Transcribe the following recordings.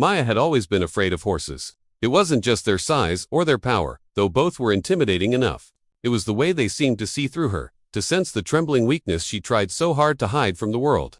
Maya had always been afraid of horses. It wasn't just their size or their power, though both were intimidating enough. It was the way they seemed to see through her, to sense the trembling weakness she tried so hard to hide from the world.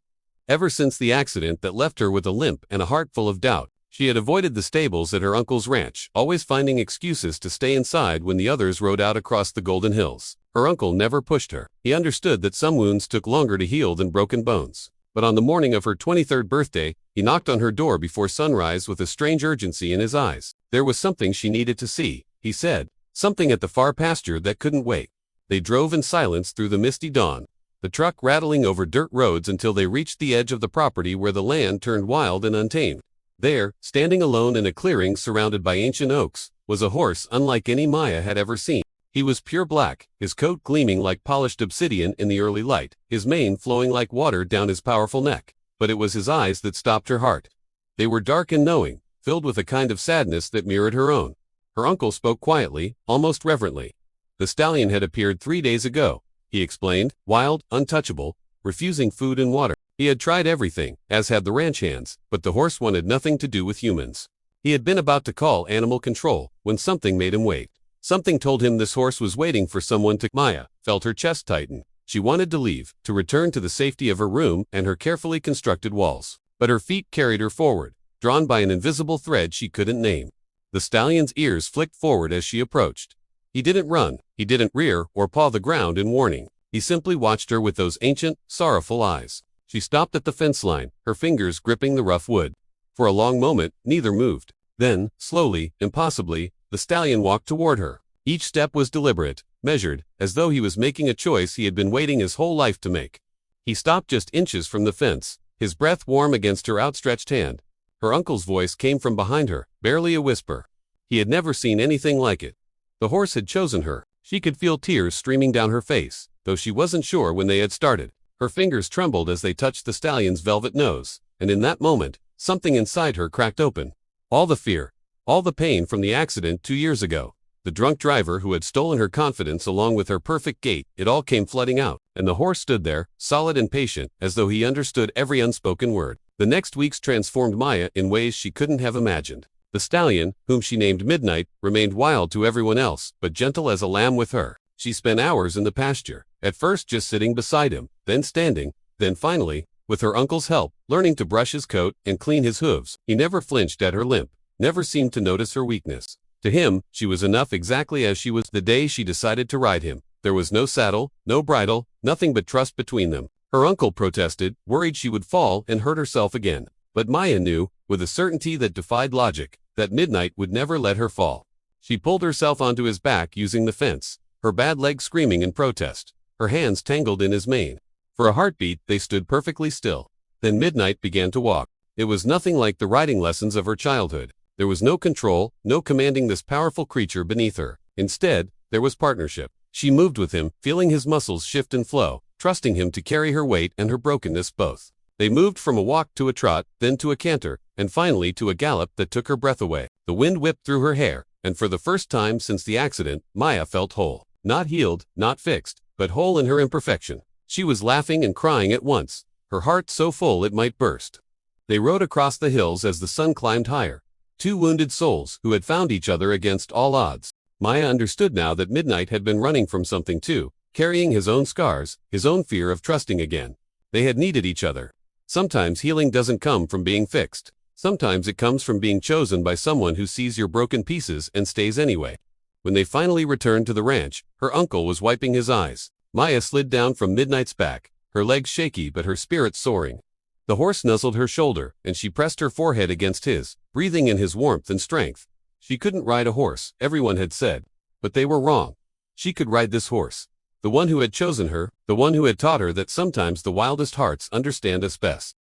Ever since the accident that left her with a limp and a heart full of doubt, she had avoided the stables at her uncle's ranch, always finding excuses to stay inside when the others rode out across the Golden Hills. Her uncle never pushed her. He understood that some wounds took longer to heal than broken bones. But on the morning of her 23rd birthday, he knocked on her door before sunrise with a strange urgency in his eyes. There was something she needed to see, he said. Something at the far pasture that couldn't wait. They drove in silence through the misty dawn, the truck rattling over dirt roads until they reached the edge of the property where the land turned wild and untamed. There, standing alone in a clearing surrounded by ancient oaks, was a horse unlike any Maya had ever seen. He was pure black, his coat gleaming like polished obsidian in the early light, his mane flowing like water down his powerful neck. But it was his eyes that stopped her heart. They were dark and knowing, filled with a kind of sadness that mirrored her own. Her uncle spoke quietly, almost reverently. The stallion had appeared 3 days ago, he explained, wild, untouchable, refusing food and water. He had tried everything, as had the ranch hands, but the horse wanted nothing to do with humans. He had been about to call animal control, when something made him wait. Something told him this horse was waiting for someone to. Maya felt her chest tighten. She wanted to leave, to return to the safety of her room and her carefully constructed walls. But her feet carried her forward, drawn by an invisible thread she couldn't name. The stallion's ears flicked forward as she approached. He didn't run, he didn't rear or paw the ground in warning. He simply watched her with those ancient, sorrowful eyes. She stopped at the fence line, her fingers gripping the rough wood. For a long moment, neither moved. Then, slowly, impossibly, the stallion walked toward her. Each step was deliberate, measured, as though he was making a choice he had been waiting his whole life to make. He stopped just inches from the fence, his breath warm against her outstretched hand. Her uncle's voice came from behind her, barely a whisper. He had never seen anything like it. The horse had chosen her. She could feel tears streaming down her face, though she wasn't sure when they had started. Her fingers trembled as they touched the stallion's velvet nose, and in that moment, something inside her cracked open. All the fear, all the pain from the accident 2 years ago, the drunk driver who had stolen her confidence along with her perfect gait, it all came flooding out, and the horse stood there, solid and patient, as though he understood every unspoken word. The next weeks transformed Maya in ways she couldn't have imagined. The stallion, whom she named Midnight, remained wild to everyone else, but gentle as a lamb with her. She spent hours in the pasture, at first just sitting beside him, then standing, then finally, with her uncle's help, learning to brush his coat and clean his hooves. He never flinched at her limp, never seemed to notice her weakness. To him, she was enough exactly as she was. The day she decided to ride him, there was no saddle, no bridle, nothing but trust between them. Her uncle protested, worried she would fall and hurt herself again. But Maya knew, with a certainty that defied logic, that Midnight would never let her fall. She pulled herself onto his back using the fence, her bad leg screaming in protest, her hands tangled in his mane. For a heartbeat, they stood perfectly still. Then Midnight began to walk. It was nothing like the riding lessons of her childhood. There was no control, no commanding this powerful creature beneath her. Instead, there was partnership. She moved with him, feeling his muscles shift and flow, trusting him to carry her weight and her brokenness both. They moved from a walk to a trot, then to a canter, and finally to a gallop that took her breath away. The wind whipped through her hair, and for the first time since the accident, Maya felt whole. Not healed, not fixed, but whole in her imperfection. She was laughing and crying at once, her heart so full it might burst. They rode across the hills as the sun climbed higher. Two wounded souls who had found each other against all odds. Maya understood now that Midnight had been running from something too, carrying his own scars, his own fear of trusting again. They had needed each other. Sometimes healing doesn't come from being fixed. Sometimes it comes from being chosen by someone who sees your broken pieces and stays anyway. When they finally returned to the ranch, her uncle was wiping his eyes. Maya slid down from Midnight's back, her legs shaky but her spirits soaring. The horse nuzzled her shoulder, and she pressed her forehead against his, breathing in his warmth and strength. She couldn't ride a horse, everyone had said. But they were wrong. She could ride this horse. The one who had chosen her, the one who had taught her that sometimes the wildest hearts understand us best.